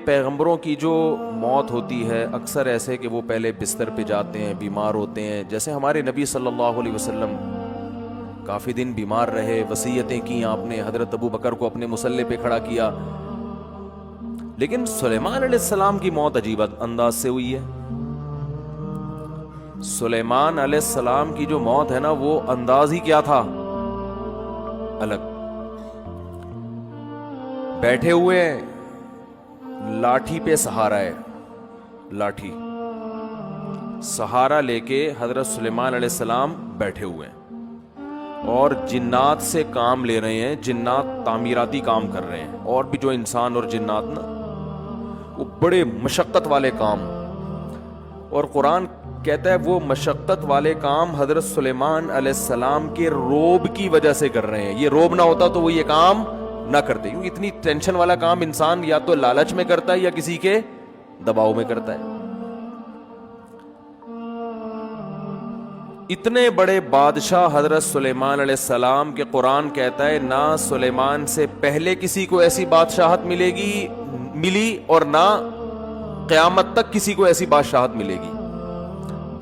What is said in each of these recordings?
پیغمبروں کی جو موت ہوتی ہے اکثر ایسے کہ وہ پہلے بستر پہ جاتے ہیں، بیمار ہوتے ہیں. جیسے ہمارے نبی صلی اللہ علیہ وسلم کافی دن بیمار رہے، وصیتیں کی آپ نے، حضرت ابو بکر کو اپنے مصلی پہ کھڑا کیا. لیکن سلیمان علیہ السلام کی موت عجیب انداز سے ہوئی ہے. سلیمان علیہ السلام کی جو موت ہے نا، وہ انداز ہی کیا تھا، الگ. بیٹھے ہوئے لاٹھی پہ سہارا ہے، لاٹھی سہارا لے کے حضرت سلیمان علیہ السلام بیٹھے ہوئے ہیں اور جنات سے کام لے رہے ہیں. جنات تعمیراتی کام کر رہے ہیں، اور بھی جو انسان اور جنات نا، وہ بڑے مشقت والے کام. اور قرآن کہتا ہے وہ مشقت والے کام حضرت سلیمان علیہ السلام کے روب کی وجہ سے کر رہے ہیں. یہ روب نہ ہوتا تو وہ یہ کام نہ کرتے، کیونکہ اتنی ٹینشن والا کام انسان یا تو لالچ میں کرتا ہے یا کسی کے دباؤ میں کرتا ہے. اتنے بڑے بادشاہ حضرت سلیمان علیہ السلام کے قرآن کہتا ہے نہ سلیمان سے پہلے کسی کو ایسی بادشاہت ملی اور نہ قیامت تک کسی کو ایسی بادشاہت ملے گی.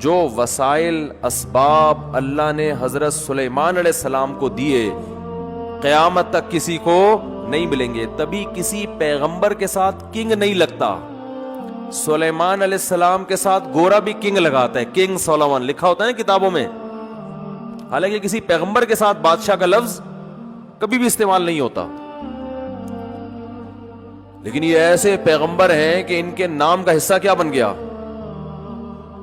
جو وسائل اسباب اللہ نے حضرت سلیمان علیہ السلام کو دیے، قیامت تک کسی کو نہیں ملیں گے. تبھی کسی پیغمبر کے ساتھ کنگ نہیں لگتا. سلیمان علیہ السلام کے ساتھ گورا بھی کنگ لگاتا ہے، کنگ سولومن لکھا ہوتا ہے نا کتابوں میں. حالانکہ کسی پیغمبر کے ساتھ بادشاہ کا لفظ کبھی بھی استعمال نہیں ہوتا. لیکن یہ ایسے پیغمبر ہیں کہ ان کے نام کا حصہ کیا بن گیا،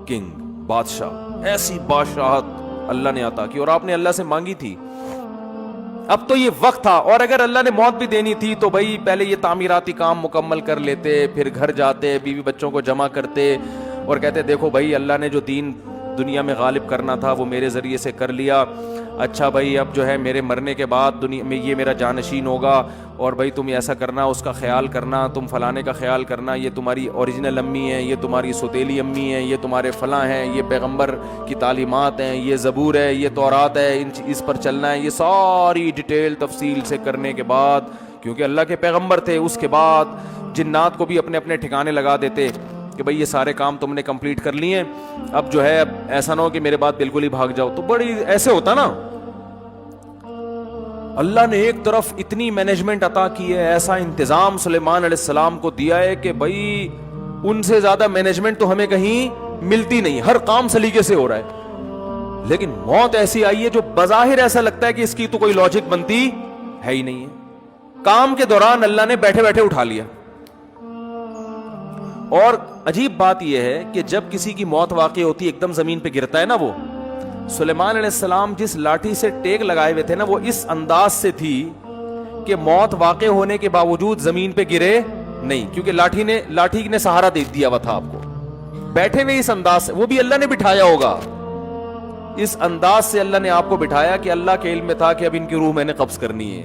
کنگ، بادشاہ. ایسی بادشاہت اللہ نے عطا کی اور آپ نے اللہ سے مانگی تھی. اب تو یہ وقت تھا، اور اگر اللہ نے موت بھی دینی تھی تو بھائی پہلے یہ تعمیراتی کام مکمل کر لیتے، پھر گھر جاتے، بیوی بچوں کو جمع کرتے اور کہتے دیکھو بھائی اللہ نے جو دین دنیا میں غالب کرنا تھا وہ میرے ذریعے سے کر لیا. اچھا بھائی اب جو ہے میرے مرنے کے بعد دنیا میں یہ میرا جانشین ہوگا، اور بھائی تم ایسا کرنا، اس کا خیال کرنا، تم فلانے کا خیال کرنا، یہ تمہاری اوریجنل امی ہیں، یہ تمہاری سوتیلی امی ہیں، یہ تمہارے فلاں ہیں، یہ پیغمبر کی تعلیمات ہیں، یہ زبور ہے، یہ تورات ہے، اس پر چلنا ہے. یہ ساری ڈیٹیل تفصیل سے کرنے کے بعد، کیونکہ اللہ کے پیغمبر تھے، اس کے بعد جنات کو بھی اپنے اپنے ٹھکانے لگا دیتے کہ بھئی یہ سارے کام تم نے کمپلیٹ کر لیے، اب جو ہے ایسا نہ ہو کہ میرے بعد بالکل ہی بھاگ جاؤ. تو بڑی ایسے ہوتا نا. اللہ نے ایک طرف اتنی مینجمنٹ عطا کی ہے، ایسا انتظام سلیمان علیہ السلام کو دیا ہے کہ بھئی ان سے زیادہ مینجمنٹ تو ہمیں کہیں ملتی نہیں، ہر کام سلیقے سے ہو رہا ہے. لیکن موت ایسی آئی ہے جو بظاہر ایسا لگتا ہے کہ اس کی تو کوئی لاجک بنتی ہے ہی نہیں ہے. کام کے دوران اللہ نے بیٹھے بیٹھے اٹھا لیا. اور عجیب بات یہ ہے کہ جب کسی کی موت واقع ہوتی ہے ایک دم زمین پہ گرتا ہے نا، وہ سلیمان علیہ السلام جس لاٹھی سے ٹیک لگائے ہوئے تھے نا، وہ اس انداز سے تھی کہ موت واقع ہونے کے باوجود زمین پہ گرے نہیں، کیونکہ لاٹھی نے سہارا دے دیا ہوا تھا آپ کو. بیٹھے ہوئے اس انداز سے، وہ بھی اللہ نے بٹھایا ہوگا، اس انداز سے اللہ نے آپ کو بٹھایا کہ اللہ کے علم میں تھا کہ اب ان کی روح میں نے قبض کرنی ہے.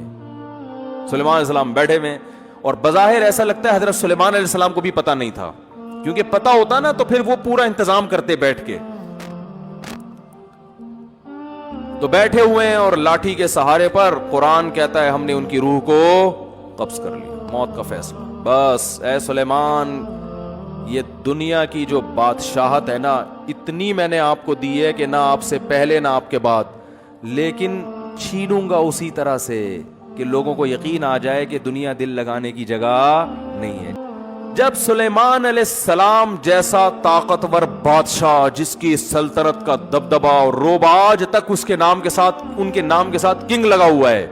سلیمان علیہ السلام بیٹھے ہوئے، اور بظاہر ایسا لگتا ہے حضرت سلیمان علیہ السلام کو بھی پتا نہیں تھا، کیونکہ پتا ہوتا نا تو پھر وہ پورا انتظام کرتے بیٹھ کے. تو بیٹھے ہوئے ہیں اور لاٹھی کے سہارے پر قرآن کہتا ہے ہم نے ان کی روح کو قبض کر لیا. موت کا فیصلہ. بس اے سلیمان، یہ دنیا کی جو بادشاہت ہے نا، اتنی میں نے آپ کو دی ہے کہ نہ آپ سے پہلے نہ آپ کے بعد، لیکن چھینوں گا اسی طرح سے کہ لوگوں کو یقین آ جائے کہ دنیا دل لگانے کی جگہ نہیں ہے. جب سلیمان علیہ السلام جیسا طاقتور بادشاہ جس کی سلطنت کا دبدبا اور روب آج تک اس کے نام کے ساتھ، ان کے نام کے ساتھ کنگ لگا ہوا ہے،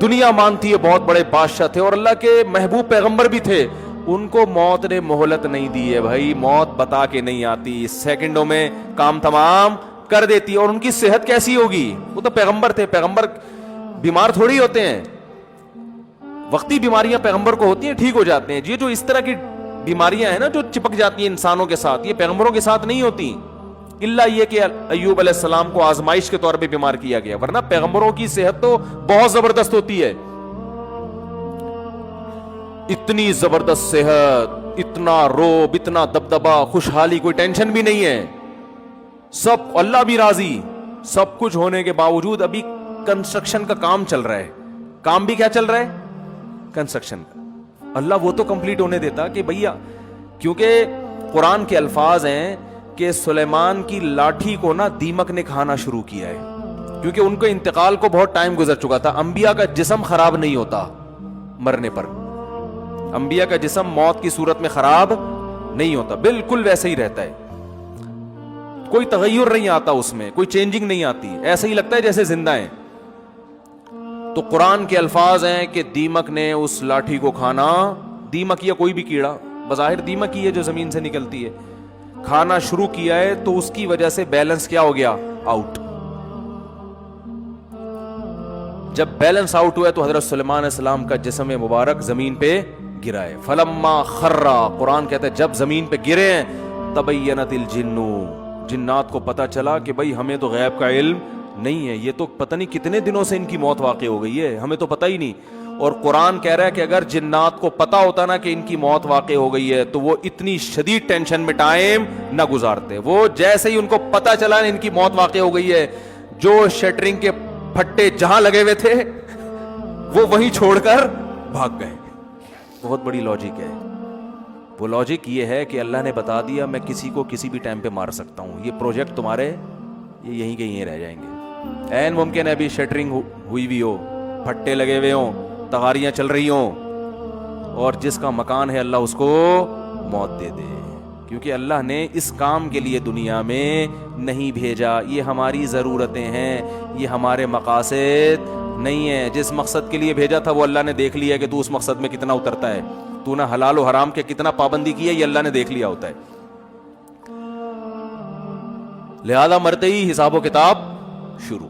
دنیا مانتی ہے بہت بڑے بادشاہ تھے اور اللہ کے محبوب پیغمبر بھی تھے، ان کو موت نے مہلت نہیں دی ہے. بھائی موت بتا کے نہیں آتی، سیکنڈوں میں کام تمام کر دیتی. اور ان کی صحت کیسی ہوگی، وہ تو پیغمبر تھے، پیغمبر بیمار تھوڑی ہوتے ہیں. وقتی بیماریاں پیغمبر کو ہوتی ہیں، ٹھیک ہو جاتے ہیں. یہ جو اس طرح کی بیماریاں ہیں نا جو چپک جاتی ہیں انسانوں کے ساتھ، یہ پیغمبروں کے ساتھ نہیں ہوتی، الا یہ کہ ایوب علیہ السلام کو آزمائش کے طور پہ بیمار کیا گیا، ورنہ پیغمبروں کی صحت تو بہت زبردست ہوتی ہے. اتنی زبردست صحت، اتنا روب، اتنا دبدبا، خوشحالی، کوئی ٹینشن بھی نہیں ہے، سب اللہ بھی راضی. سب کچھ ہونے کے باوجود ابھی کنسٹرکشن کا کام چل رہا ہے. کام بھی کیا چل رہا ہے؟ کنسٹرکشن کا. اللہ وہ تو کمپلیٹ ہونے دیتا کہ بھیا، کیونکہ قرآن کے الفاظ ہیں کہ سلیمان کی لاٹھی کو نا دیمک نے کھانا شروع کیا ہے، کیونکہ ان کے انتقال کو بہت ٹائم گزر چکا تھا. انبیاء کا جسم خراب نہیں ہوتا مرنے پر، انبیاء کا جسم موت کی صورت میں خراب نہیں ہوتا، بالکل ویسے ہی رہتا ہے، کوئی تغیر نہیں آتا اس میں، کوئی چینجنگ نہیں آتی، ایسے ہی لگتا ہے جیسے زندہ ہیں. تو قرآن کے الفاظ ہیں کہ دیمک نے اس لاٹھی کو کھانا، دیمک یا کوئی بھی کیڑا، بظاہر دیمک ہی ہے جو زمین سے نکلتی ہے، کھانا شروع کیا ہے. تو اس کی وجہ سے بیلنس کیا ہو گیا؟ آؤٹ. جب بیلنس آؤٹ ہوا تو حضرت سلیمان علیہ السلام کا جسم مبارک زمین پہ گرا ہے. فلما خرّا، قرآن کہتا ہے جب زمین پہ گرے ہیں، تبینت الجن، جنات کو پتا چلا کہ بھائی ہمیں تو غیب کا علم نہیں ہے، یہ تو پتہ نہیں کتنے دنوں سے ان کی موت واقع ہو گئی ہے، ہمیں تو پتہ ہی نہیں. اور قرآن کہہ رہا ہے کہ اگر جنات کو پتا ہوتا نا کہ ان کی موت واقع ہو گئی ہے تو وہ اتنی شدید ٹینشن میں ٹائم نہ گزارتے. وہ جیسے ہی ان کو پتا چلا ان کی موت واقع ہو گئی ہے، جو شٹرنگ کے پھٹے جہاں لگے ہوئے تھے وہ وہیں چھوڑ کر بھاگ گئے. بہت بڑی لاجک ہے. وہ لاجک یہ ہے کہ اللہ نے بتا دیا میں کسی کو کسی بھی ٹائم پہ مار سکتا ہوں، یہ پروجیکٹ تمہارے یہ یہیں کے یہیں رہ جائیں گے. این ممکن ہے ابھی شٹرنگ ہوئی بھی ہو، پھٹے لگے ہوئے ہوں، تغاریاں چل رہی ہوں، اور جس کا مکان ہے اللہ اس کو موت دے دے، کیونکہ اللہ نے اس کام کے لیے دنیا میں نہیں بھیجا. یہ ہماری ضرورتیں ہیں، یہ ہمارے مقاصد نہیں ہیں. جس مقصد کے لیے بھیجا تھا وہ اللہ نے دیکھ لیا کہ تو اس مقصد میں کتنا اترتا ہے، تو نہ حلال و حرام کے کتنا پابندی کی ہے، یہ اللہ نے دیکھ لیا ہوتا ہے. لہذا مرتے ہی حساب و کتاب شروع.